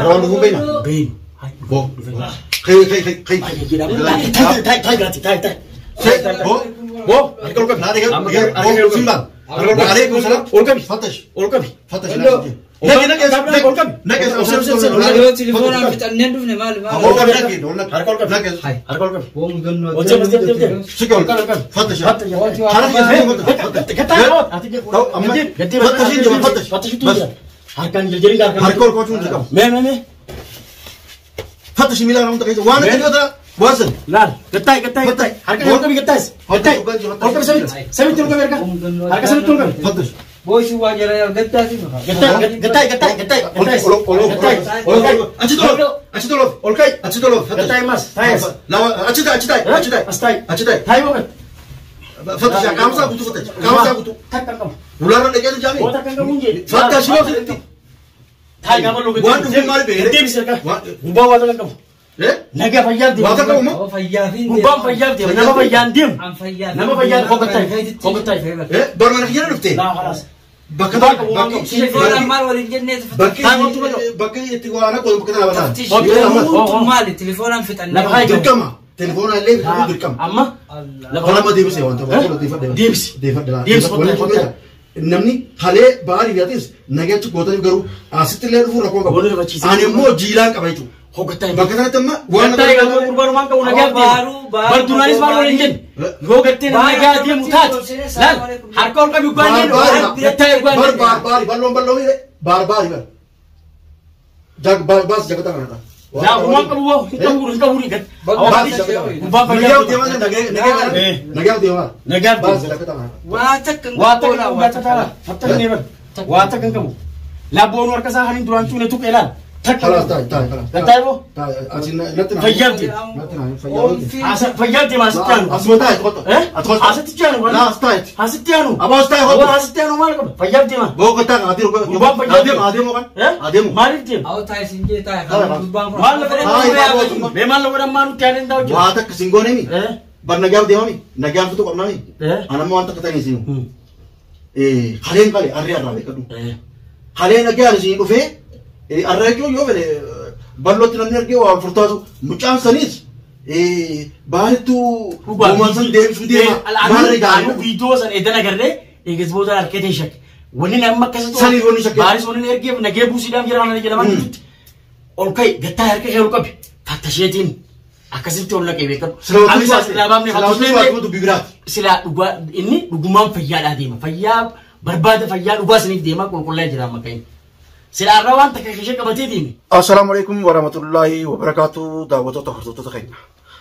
Around who Bain. Bo. فتش ميلان هم تكيس وانا كذا واصل لا قطعي حركة يوم قطعي قطعي أوكي سميت تلقى بركة حركة سميت تلقى فتش بوي شو واجرة يا قطعي أشتغل قطعي ماس تايس لا أشتغل تاي وقت فتش كم ساعة بتو فتش كم ساعة بتو تكلم ولا رأي كذا جامي تكلم مونجي فتش شو سنتي تاي قبل لو وان في مال بيرة دي بسرقة وبوا ولا كم إيه نجا فيال دي وهذا كم أو فيافين وبام فيال دي نما فيال ديم أم فيال نما فيال فوق التاي إيه برمنا خير نفتي لا خلاص بكذا تليفون المال ولا الجنة بكي تقوانا كل بكذا لا بنا تفتيش مال التليفون أم فتن لا بهاي دركما تليفون اللي دركما أما لا ما دي بس يا وانت ديبس namni halee baari yaatis nageechu gootanii garuu asitti illee dhufuu rakkoo qabu. Ani immoo jiilaan qaba jechuudha. Hoggataa bakka kanatti amma waan ta'e garuu gurbarumaan qabu nagaa bardunaanis maal waliin jennu yoo gattee nagaa deemu taate laal harka ol qabi ugaaneen gattee ugaaneen baari baas jagataa kanadha. yaa uumaan qabu woo hin qabu ni gad gubbaan fayyaa nagaa deemaa nagaa baas jagataa kanadha. waa takkan qabu labboon harka isaa haniin duraan cuune tuqee laal خلاص تعال تعال فيالتي فيالتي ما ستيانو اسمعي ادخل ستيانو لا استايت ستيانو ابو استايت هو ستيانو مالكم فيالتي ما بو قطع عادي مالتي أو تاي سنجي تاي مال لو ما نتعلم داو واتك سينغوني برنجاب ديومي نجام فتو قمنامي انا مو انت كتاني سيو خلين قالي اري ارابي كدو خلين نجار سي دوفي الرجل يوم بلوت نرجع وفرطاسو مجان سنيس بارتو ومانسن ديم سوديما ما رجعوا فيديوز أنا إذا نقرأ يجذبوا ذا الكتير شك ونين أما كسر سني ونين شك بارس ونين نرجع نجيب بوسيدام جرام نرجع لما نجيب أوكي قطع هركة هي أوكي فتشيتين أكسر تقول لك إيه كم أنا سلا بامني سلا إني رجومان فيال هذيما فيال برباد فيال وباسني ديما كل جرام مكين سلا روان تكشيك كبتيدين. السلام عليكم ورحمة الله وبركاته. دعوة تحرطة تخينا.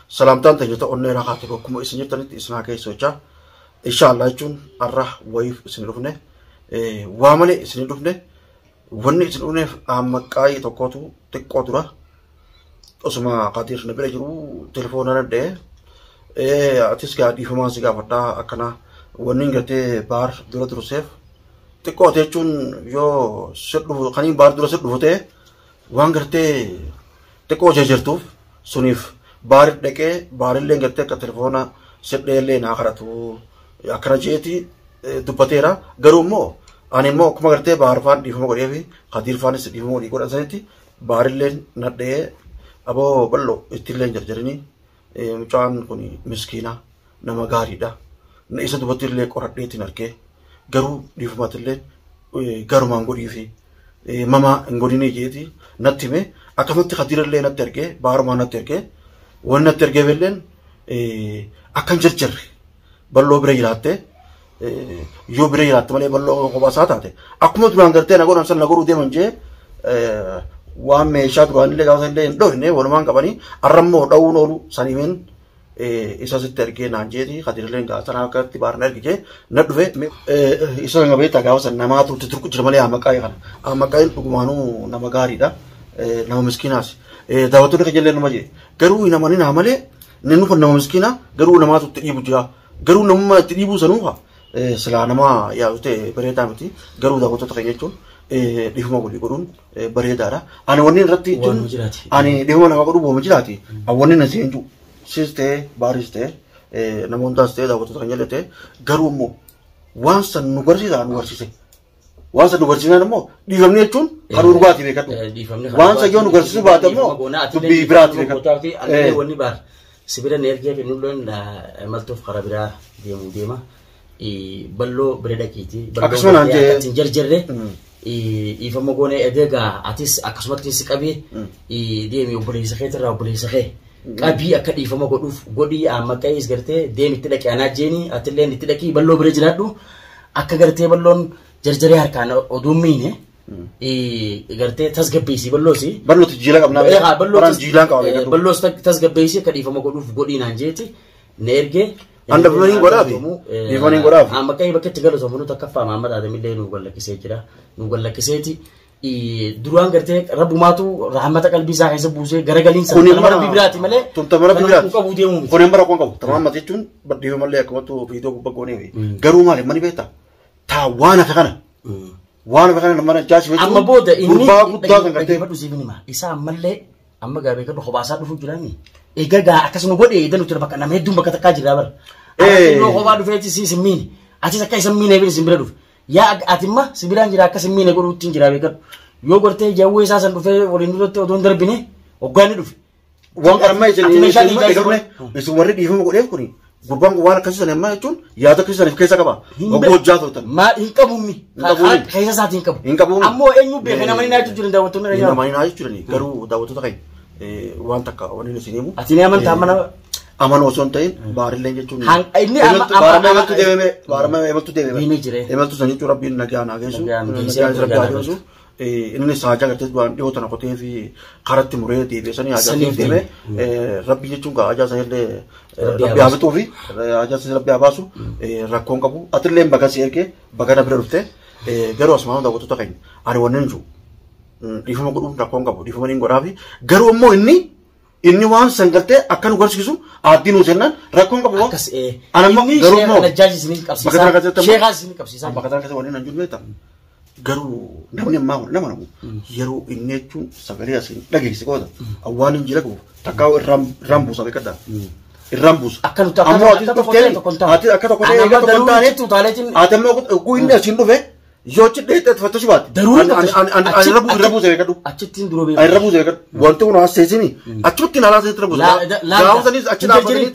سلام تانت جت أننا رخاتكم إسنجر تنت إسمها كي سوتشا. إن شاء الله يجون الرح ويف إسنجرفنه. وامني إسنجرفنه. وني إسنجرفنه أمكاي تقطو تقطرة. أسمع قادير نبي يجرو تلفوننا ده. أتيس كادي فما سيجا فتا أكنا وني قتة بار دولة روسيف. تكو تيجون يو سدو خانين بار دولة سدو فته وان کرتے تكو جرتوف سنيف بار دكه بار اللي قلت كتلفونا سد اللي ناخرتو اكراجيتي دبتيرا غرومو اني مو كما قلت بار فان ديفمو غريبي قدير فان سديفمو دي كور اسنتي بار اللي ندي ابو بلو استيلين جرجرني مچان كوني مسكينه نما غاريدا نيسه دبتير لي قرديتي نركه غرو ديفمات اللي غرو مانغو ديفي ماما انغوديني جيتي نتيمه اكمت خدير اللي نتركه بار ما نتركه ون نتركه بلن اكن جرجر بلو بريلاته يو بريلات مالي بلو قباسات اته اكمت بانغرته نغون انسان نغورو دي منجه وام ميشات غان اللي غاوسن دي دوينه ولمان قبني ارمو داونولو سنيمن isa sitterge nanjeti khadiren ga sana ka tibarner gije nadwe isa ngabe ta ga wasan nama tu turku jirmale amakai kan amakai dugumanu nama gari da nama miskinas dawatu de kajelle namaje garu ina mani namale nenu kon nama miskina garu nama tu tibu jira garu nama tibu sanuha sala nama ya ute bereta mati garu dawatu ta kajechun difuma goli gorun bereda ra ani wonni ratti jun ani difuma nama godu bo mujirati awonni na senju siste bariste namonda ste da wato tanyelete garumo wansan nugarsi da nugarsise waan san nu barsiisan immoo dhiifamni jechuun kan urgaati beekadhu waan sayyoon nu barsiisuu baate immoo dubbii biraati beekadhu wanni baar sibira neergee fi nulloon maltuuf karaa biraa deema balloo bira dhaqiiti akkasuma balloo jarjarre ifama goone edegaa atis akkasumatti si qabee deemi obboleessa kee irraa obboleessa kee qabii akka dhiifama godhuuf godhii amma qe'is gartee deemi itti dhaqi anaa jeeni atillee itti dhaqi balloo bira jiraadhu akka gartee balloon jarjaree harkaan oduummiine gartee tasgabbeessi balloosi ballooti jiila qabnaa balloos tasgabbeessi akka dhiifama godhuuf godhii naan jeeti ne ergee anda bimaniin godhaafi bimaniin godhaafi amma qe'ii bakka itti galu soomanu takkaffaa Mahammad Adamillee nu gallakkisee jira nu gallakkiseeti duraan gartee rabbumaatu rahmata qalbii isaa keessa buusee garagaliinsa nama bibiraati malee tumtamara bibiraati qabu deemu kunin bara qabu tamamma jechuun badhiifa mallee akkamatu fiidoo gubba goonee garuu maali mani beekta taa waan akka kana nama jaasi jechuun amma booda inni gurbaa guddaa kan gartee fadhu siif nima isaa ammallee amma gaabee kan hobaasaa dhufu jiraami egaa akkasuma godhe edan utura bakka nama hedduun bakka takkaa jira bara no hobaa dhufeeti si simmiin atis akka isa miine bira simbira dhufu yaa atimma sibiraan jira akka simmiine godhuutiin jira beekadhu yoo gortee jawwee isaa san dhufee waliin duratti odoon darbine hoggaani dhufe waan qarma isin warri dhiifama godheef kuni gurbaan waan akkasii sana ammaa jechuun yaada akkasii sana keessa qaba obbo hojjaa ta'utan maa hin qabummi keessa isaatii hin qabu ammoo eenyu beeka nama hin naachu jiran daawwattoonni nama hin naachu jiran garuu daawwattoota kan waan takka waliin isin himu ati ni amantaa mana aman osoo hin ta'in baarillee jechuun inni baarama eemaltu deemee eemaltu san jechuun rabbiin nagaa naa geessu inni saajaa gartee waan dhiyoo tana qotee fi karatti muree deebiisanii haajaa deemee rabbi jechuun gaa haajaa sanillee rabbi haa bituu fi haajaa sanillee rabbi haa baasu rakkoon qabu atillee baga si ergee baga na bira dhufte garuu asumaan daawwattoota keenya ani wanneen jiru dhiifama godhuun rakkoon qabu dhiifama niin godhaa fi garuu immoo inni waan san gartee akka nu garsiisu addii nu sennaan rakkoon qabu waan anamma garuu immoo qabsiisaa bakka kana waliin an jiru beektaa garuu namni ammaa nama namu yeroo inni jechuun sagalee asiin dhageesse qooda awwaan hin jira qabu takkaa irraan buusa beekadhaa irraan buusa ammoo ati dhuftee akka tokko ta'e egaa tokko taane ati ammoo oguu inni asiin dhufe yoo achi dheettee fattashu baate irra buuse beekadhu achittiin duroo beekadhu irra buuse beekadhu wanti kun haasteessini achutti naalaa irra buuse gaafsanis achi dhaabatanii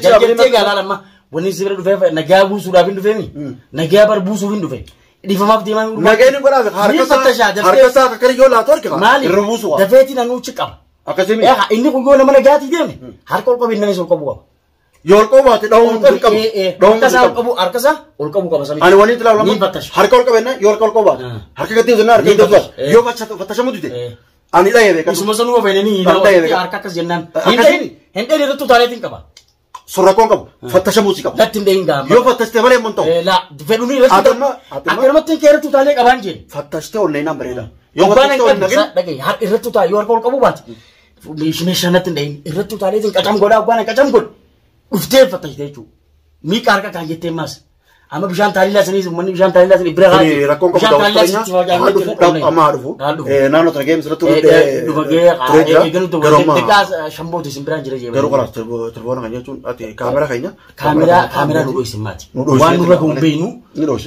jarjartee gaalaalamma wani sibira dhufee nagaa buusuudhaaf hin dhufeemi nagaa bar buusuuf hin dhufe dhiifamaaf deemaa hin nagaa inni godhaaf harkasaa akka yoo laatu harka irra buusu dafeetii nanuuchi qaba akkasimi inni kun yoo nama nagaatii deeme harka ol qabu inni ol qabu qaba yoo ol qabu baate dhawuun qabu harkasaa ol qabu qaba samii ani wani tilaa harka ol qabenna yoo ol qabu baate harka gatii zinna harka gatii baate yoo fattashamu dite ani dhayee beekan isuma sanuu ofeenanii harka akkas jennaan hin dhayee irratti utaaleetiin qaba surra kon qabu fattashamu si qabu lattin deeyin gaama yoo fattashte malee mon ta'u la fedhuni irratti akkanumatti keeratu utaalee qabaan jeen fattashte ollee naan bareeda yoo fattashte ollee nagin dhagee har irratti utaalee yoo harka ol qabu baate meeshaanatti hin dhayin irratti utaaleetiin qacam godhaa waan qacam godhu dhuftee fattashte jechuudha miiqa harka kaan jettee maas amma bishaan taalilaa sanii manni bishaan taalilaa sanii bira haa rakkoon qabu daawwattoota amma haa dhufu naannoo tana geemu sirratti turee jira garuu amma shambooti isin biraan jira jeema garuu kalaas tilboona kan jechuun ati kaameraa keenya kaameraa nu dho'isin maati waan nurra kun beeynu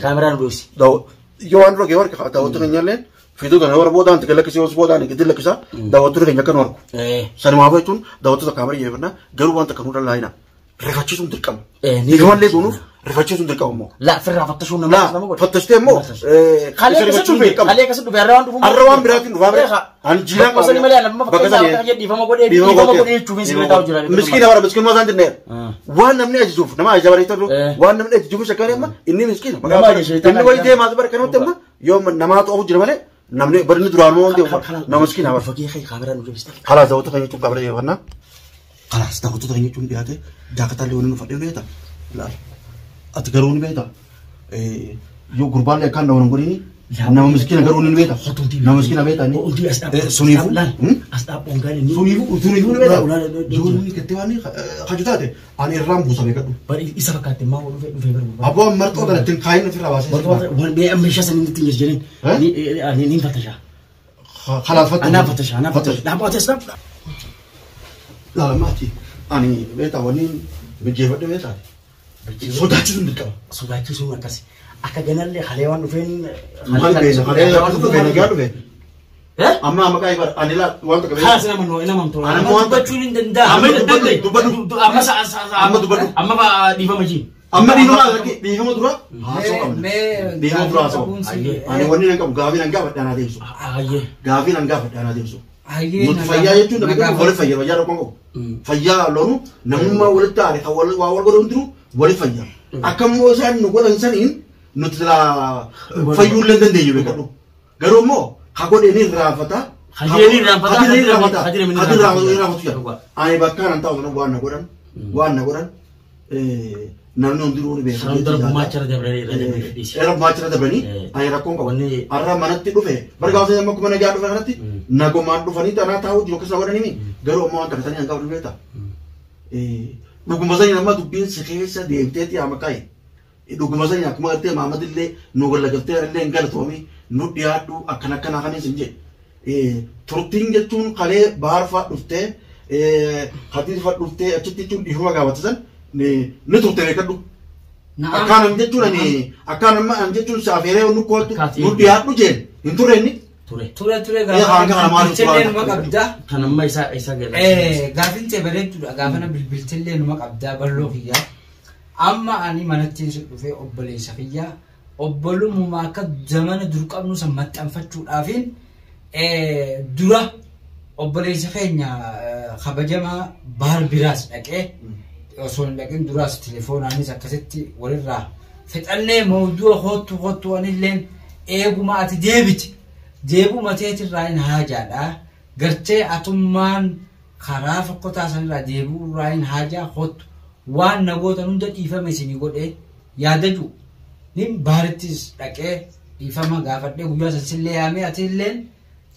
kaameraa nu dho'isi yoo waan dura gee warqa daawwattoota keenya illee fiidoo kana warra boodaan tika lakkisee os boodaan gidi lakkisa daawwattoota keenya akka nu argu sanumaaf jechuun daawwattoota kaameraa jeefannaa garuu waan takka nu dhallaayina rifachiisuun dirqama nigamallee duunuuf rifachiisuun dirqama immoo la firraa fattashuun nama godha fattashtee immoo kalee kasi dhufe arra waan dhufu arra waan biraatiin dhufaa bire an jiilaan qaba malee alamma fakkeenya dhiifama godhee jechuun sirrii ta'u jira miskiina bara miskiin maa isaan dinneera waan namni ajajuuf nama ajaja bareetaa waan namni ajajuuf shakkaanii amma inni miskiina inni wayii deemaa bara kanatti amma yoo namaa ta'uu jira malee namni barni duraan moo wanti nama miskiina bara fakkii kaameraa nu jabiste kalaas daawwattoota keenya jechuun qabla yeeffannaa kalaas daawwattoota keenya jechuun dhiyaate jaakatallee waliin uffatee beeta laal ati garuu ni beeta yoo gurbaallee akkaan nama godhini nama miskiina garuu ni beeta nama miskiina beeta suniifu suniifu ni beeta yoo ni kettee waan haju taate ani irraan buusa beekadhu isa fakkaate maa dhufe abboo marxoo kana ittiin kaayin ofirraa baasee meeshaa sanii ittiin jirjiriin ni fattashaa kalaas fattashaa dhaabbates laamaati ani beeta waniin mijeeffadhe beetaati sodaachisuun dirqama sodaachisuun akkasi أكجنال لي خليوان وفين ما بين خليه أما ما كاي بر أنا لا وانت كبير خلاص أنا منو أنا منتو أنا مو أنت بتشوفين دندا أما بقى ديفا مجين أما دي نوع لكن دي هم درا دي هم درا سو أنا وني نكمل غافي نعرف أنا ديسو غافي نعرف أنا ديسو متفيا يجون نبغى ولا فيا ويا ركوعه فيا لونه نمما ولا تاريخ ولا برندرو ولا فيا أكمل وزن نقول إنسانين نطلع فيول لندن ديجي بكرو كرومو خاكون إني رافتا خديني رافتا أنا بكرة أنت أقول وانا قران نحن نديرون به. سلام ما ترى دبرني. إيرب ما ترى دبرني. أنا راكم كوني. أرا منات تدوفه. برجع سيد ما كمان جاء دبرنا تي. ناقو ما دبرني تنا تاو جوك سوارني مي. غيره ما أنت كتاني أنكار دبرتا. نقوم بزاي نما دبين سخيسة ديمتي أمكاي. نقوم بزاي نكما أرتي ما مدلله نقول لك أرتي أرتي إنكار تومي. نودياتو أكنا خاني سنجي. ترتين جتون خاله بار فات دفته. خاطر فات دفته أشتى تون ديهوا كاواتسن. نتوتر كدو أكان أمجتون أني أكان أمجتون سافيره ونقول نوديات نجيل إنتورني تورة بالتلين ما قبضة كان ما يسا قال قافين تبرد قافنا بالتلين ما قبضة باللوغية أما أني ما نتيجة في أبلي سخية أبلو مماكد زمان دروك أبنو سمت أنفتشو الأفين درا أبلي سخية خبجما بار براس لكه أصلاً لكن دراسة تليفون أنا زكتي وريرا فتأني موضوع خط وأنا لين إيبو ما ديبو ما تيجي راين حاجة لا قرتي أتومان خراف قطع را ديبو راين حاجة خط وان نقول تنود إيفا مسيني قول إيه يادجو نيم بارتيس لكه إيفا ما قافته ويا سلسلة أمي أتيلين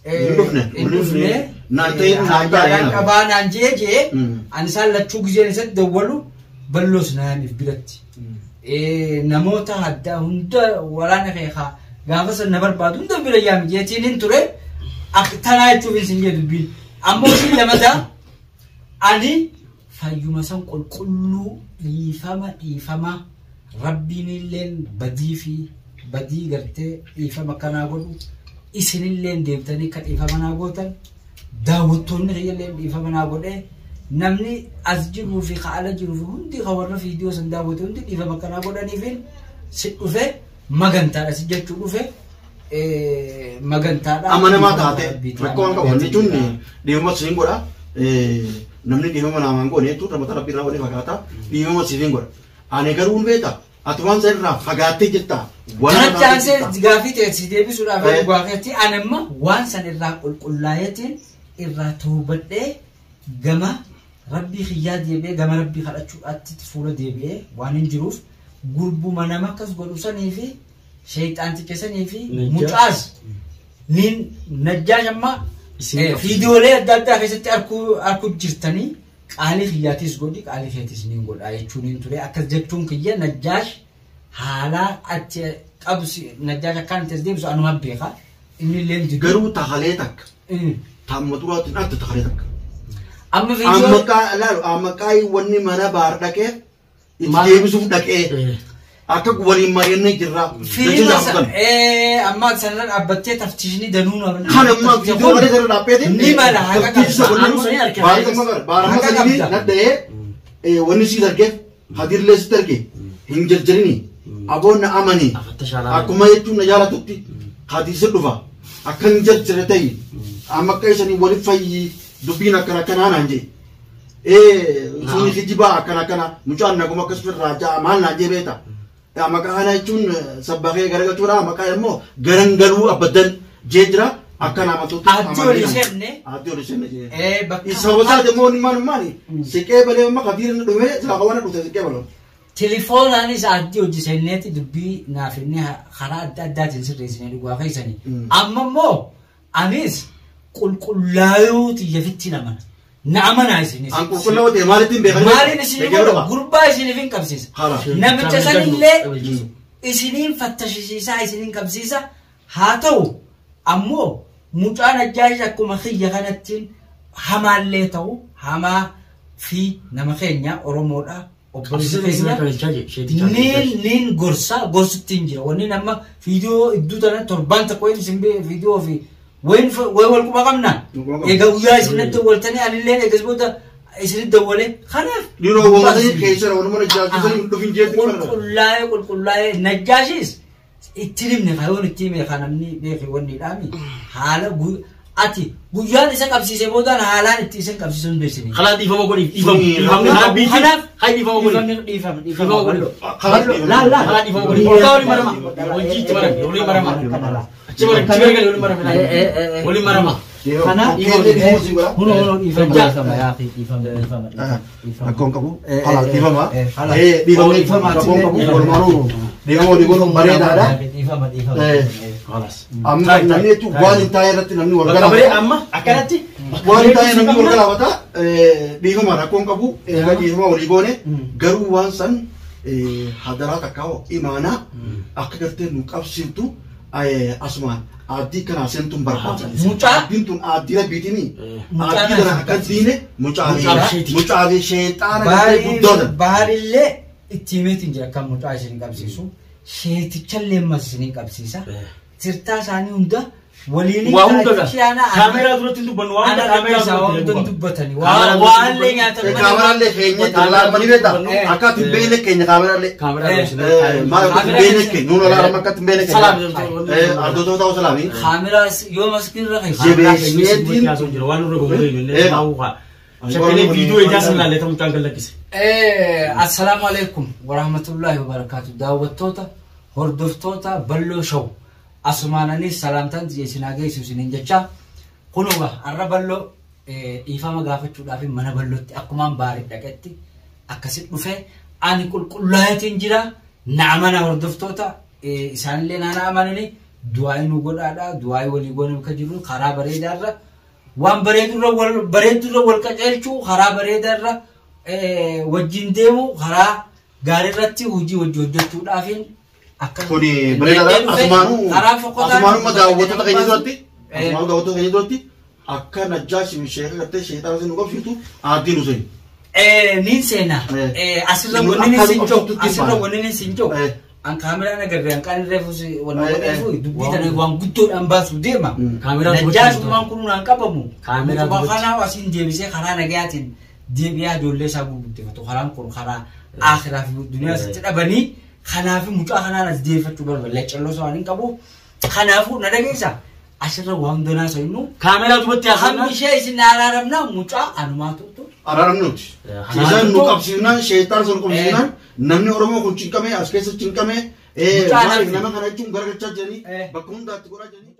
إنفني نانتين نانجا كبان نانجي أنسان لا تشوكزين سد دولو بلوس نامي في بلدي نموتا هدا هندا ولا نخيخا قافس النبر بعد هندا بلا يام جيتين ترى أكتنا يشوفين سنجي دبيل أمو شيء لما دا أني فيوم سام كلو يفما ربي نيلين بدي قرتي يفما كنا قولو إسنين ديبتني كتيفا مناقوتا داوتون غيلين ديفا مناقوتا نمني أسجرو في خالة جرو في هندي خورنا فيديو سنداوتون ديفا مكاناقوتا نيفين سيكو في مغانتا سجرتو في مغانتا أمانا ما تاتي ركوان كواني جوني ديما سينغورا نمني ديما مناقوتا نيتو رمتا ربينا وني فقاتا ديما سينغورا أنا كارون بيتا أتوان سيرنا فقاتي جتا كانت جانسي جافي تيجي بسرعة في الواقعية أنا ما وانسان الرا القلايتين الرا توبته جما ربي خياد يبي جما ربي خلأ شو أتفوله يبي وانين جروف قربو منا ما كس قروسان يفي شيطان تكسان يفي متعز نين نجاج أما فيديو ليه دادا خيست أركو جرتني قالي خياتيس قولي قالي خياتيس نين قول أي شونين تري أكثر جتون كيا نجاج حالا أتى أبص نجاج كان تزديم سو أنا ما بيخا إني لين جرو تخليتك تام تروح تنات تخليتك أما فيديو أما كاي وني منا باردك إتجيب سوف دك أكاك ولي مريني جرا فيلم أما سنة أبتة تفتشني دنونا خان أما فيديو ولا زر لابيته نيما لا تفتيش بارم سني ندى وني سيدر كيف هدير لستر كي هنجر جريني أبونا أماني أكما يتو نجارة تبتي هدير سدوفا أكن جر جرتاي أما كيسني ولي في دبينا كنا نانجي سوني خجبا كنا مجان نقوم كسر راجا أمان نانجي بيتا أما كأنا يجون سباقي غير كتورا أما كأمو غرنغلو أبدن جدرا أكنا ما توتي أديو لسنة إسحاقنا دموني ماني سكيب بلي ما كثير ندمه سلاكوانا دوسة سكيب بلون تليفون أنا سأديو جسنة دبي نافني خراد دات جنسر رئيسنا لقوا خيسني أما مو أنيس كل لايو تيجي نمان نعم نايسيني أنكو كل وقت مالتين بيخلي مالين إسنين غربا إسنين فين كبسيس نمتشان اللي إسنين فتشيسا إسنين كبسيسا هاتو أمو مجانا جايزا كما خيّا غانتين هما اللي تو هما في نمخينيا أرومودا Obboleessa keessaa kalchaa jedhe. Niin gorsitti hin jira. Wanni amma viidiyoo iddoo tana torban tokko hin isin viidiyoo fi wayin wal quba qabna. Egaa guyyaa isinatti waltanii anillee eegas booda isinitti dawwalee kanaaf. Yeroo wamata keessa walumaa najjaasisanii dhufin jeetti. Qulqullaa'ee najjaashis itti himne fayoon itti hime kan namni beeku wanni dhaami haala ati guyyaan isa qabsiisee boodaan haalaan itti isin qabsiisuu hin beeksine. Kalaat dhiifama godhi dhiifamni rabbii kanaaf hay dhiifama godhi. Dhiifama godhi. Kalaat dhiifama godhi. Olkaa waliin marama. Wajjiitti marame waliin marama. Achi marame waliin marame. Waliin marama. Kanaaf dhiifama yaa fi dhiifama. Akkoon qabu halaal dhiifama. Dhiifama akkoon qabu walumaanuu dhiifama walii godhuun bareedaadha. Amma namni jechuun waan hin taa'e irratti namni wal galaafata. Amma akkanatti waan hin taa'e namni wal galaafata dhiifama rakkoon qabu dhiifama walii goone garuu waan san hadaraa takkaa imaanaa akka gartee nu qabsiiftu asumaan aaddii kanaa seentuun barbaada. Aaddiin tun aaddii rabbiitini. Aaddii kana akka diine mucaa fi sheexaana guddoota. Baarillee itti himeetiin jira kan mucaa isin qabsiisu. Sheetichallee mas isin qabsiisa. Sirtaa isaanii hunda waliin kaameraa duratti hin dubbannu waan kaameraa dubbatanii waanillee nyaatan kaameraallee keenya laarmanii beektaa akka ati beekne keenya kaameraallee maal akka beekne keenya nuun olaanaa akka ati beekne keenya ardoota ta'uu salaamii kaameraa yoo maskirra keessa jabeesseetiin waan nurra gomurre illee shakkilee viidiyoo ijaasan laallee ta'uu mucaan gallakkise. Assalaamu alaikum warahmatullahi wabarakatuh daawwattoota hordoftoota Balloo Show. Asumaananis salaamtaan isin geessu isiniin jecha kunuba har'a Balloo dhiifama gaafachuudhaaf mana Ballootti akkumaan baarii dhaqetti akkasitti dhufee ani qulqullaa'eetiin jira naamana hordoftoota isaanillee naana amananii du'aa nu godhaadha du'aa walii goone akka jiru karaa bareedaarra waan bareedurra wal qaceelchuu karaa bareedaarra wajjin deemu karaa gaariirratti hojii hojjechuudhaafiin kuni bereedaadha asumaanuma daawwattoota keenya duratti akka najjaashi sheeka gartee sheexaana isin nu qabsiiftu aaddiin Hussein. Niin seenaa asirra wanni isin jiru an kaameraan agarre an qaan reefus wanna godheefu dubbii tana waan guddoodhaan baasuu deema. Najjaashumaan kun naan qabamu. Kanaaf asiin deebisee karaa nagayaatiin deebi'aa ijoollee isaa gurguddifatu karaan kun karaa akhiraa fi duniyaa sitti dhabanii. Kanaafuu mucaa kanaan as deeffachuu barbaada. Calloo waan hin qabu. Kanaafuu na dhageessa. Asirra waan donaa so'innu. Kaameraa dubbatti haasofna. Hammi ishee isin araaramna mucaa anumaa tuttu. Araaramnuuti. Isaan nu qabsiifnaan sheexaan sun qabsiifnaan namni Oromoo kun cinqamee as keessa cinqamee nama kana jechuun gargachaa jiranii bakka hundaatti godhaa jiranii.